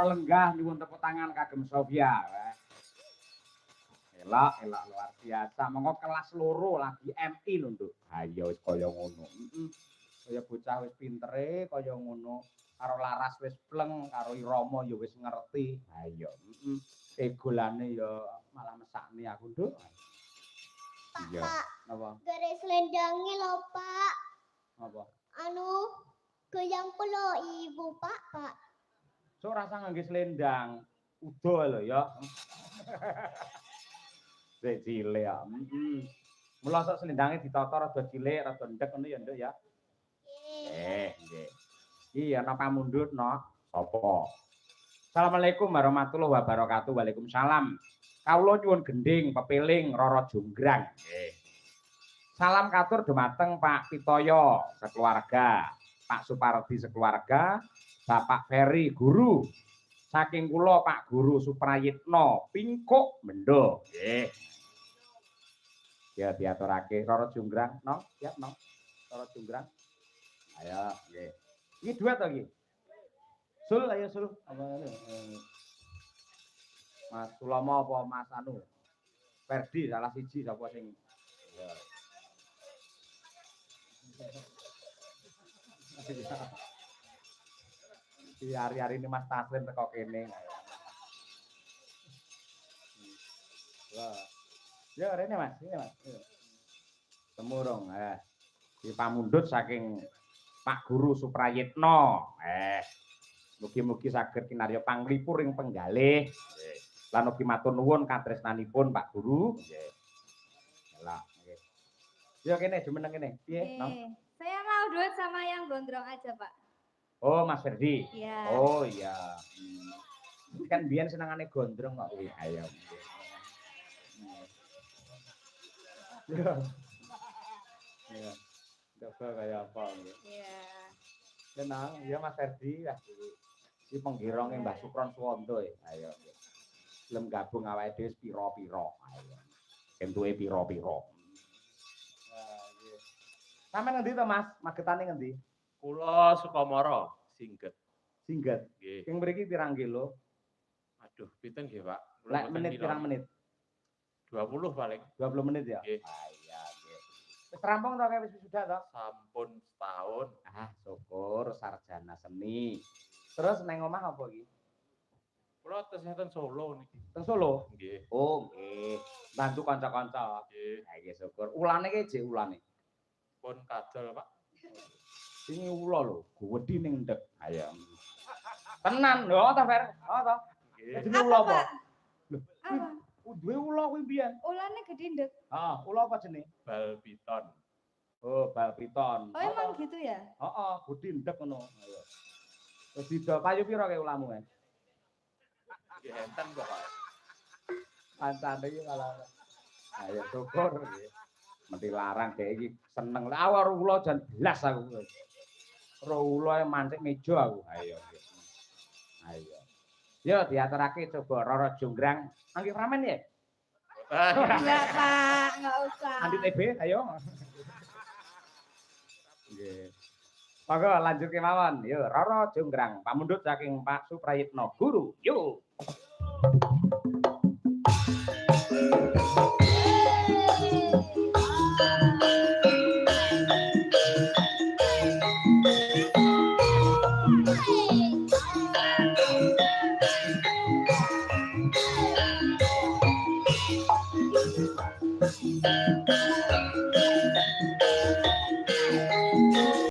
Lenggah nyuwun tepuk tangan kagem Sofia. Elok luar biasa. Monggo kelas loro lagi MI lho, Nduk. Ha iya wis kaya ngono. Kaya bocah wis pintere kaya ngono. Karo Laras wis pleng, karo Irama ya wis ngerti. Ha iya, egolane ya malah mesakne aku, Nduk. Iya. Napa? Garis lendange lho, Pak. Apa? Anu goyang pelo ibu, Pak. So rasa ngangge selendang. Udo lho ya. Sik cilik ya. Mula sok selendange ditata rada cilik, rada ndek ngono ya, Nduk ya. Nggih. Iya, ana pamundhut, no. Sapa? Assalamualaikum warahmatullahi wabarakatuh. Waalaikumsalam. Kawula nyuwun gending, pepiling, Rara Jonggrang. Nggih. Salam katur dumateng Pak Pitoyo sekeluarga, Pak Supardi sekeluarga, Bapak Ferry guru. Saking kula Pak Guru Suprayitno Pingkuk Mendo. Nggih. Ya diaturake Rara Jonggrang, no? Siap, no? Rara Jonggrang. Ayo, nggih. Iki duet to iki? Sul, ayo Sul. Apa ngene? Mas Sulama apa Mas anu? Ferdi salah siji sapa sing ya. Di hari-hari ini Mas Taslim teko kene. Wah. Ya rene Mas, ini Mas. Temurung, di pamundhut saking Pak Guru Suprayitno. Mugi-mugi saged kinarya panglipur ing penggalih. Lan ugi matur nuwun katresnanipun Pak Guru. Nggih. Lah, nggih. Ya kene jumeneng kene. Piye, Nom? Saya mau duet sama yang gondrong aja, Pak. Oh, Mas Ferdi. Iya. Oh, iya. Kan biyen senengane gondrong kok. Ayo. Iya. Coba kayak apa gitu. Iya. Tenang, ya Mas Ferdi ya. Iki penggirongnya Mbah Sukron Suwondo ya. Ayo. Lem gabung awake dhewe pira-pira. Ayo. Entuke pira-pira. Nah, iya. Sampeyan ngendi to, Mas? Magetane ngendi? Kula Sukamara, Singget. Singget. Nggih. Sing mriki pirang kilo? Aduh, pinten nggih, Pak? Lek menit pirang menit? 20 paling. 20 menit ya? Nggih. Ah iya, nggih. Wis rampung to wis sudah to? Sampun setahun. Ah, syukur sarjana seni. Terus neng omah apa iki? Kula tesih Solo niki. Teng Solo? Nggih. Oh, nggih. Bantu kanca-kanca. Nggih. Ha iki syukur. Ulane ki jek ulane. Pun kadol, Pak. Ini ula lho, gede ning ndek. Ayo. Tenan lho ta, Fer? Oh to. Nggih. Jenenge ula apa? Lho, Apa? duwe ula kuwi mbiyen. Ulane gede ndek. Heeh, ula apa jenenge? Bal piton. Oh, bal piton. Oh, emang gitu ya? Heeh, gede ndek ngono. Ayo. Wis didol payu pira ke ulamu, Mas? Nggih enten kok, Pak. Kancane iki malah. Ayo syukur nggih. Mesti larang dhek iki seneng. Awar ula jan blas aku. Ro ula mancik meja aku. Ayo. Ayo. Yo diaturake coba Rara Jonggrang. Nangge ramen ya? Enggak, Pak, enggak usah. Andi TB, ayo. Nggih. Monggo lanjut kemawon. Yo Rara Jonggrang, pamundhut saking Pak Suprayitno Guru. Yo.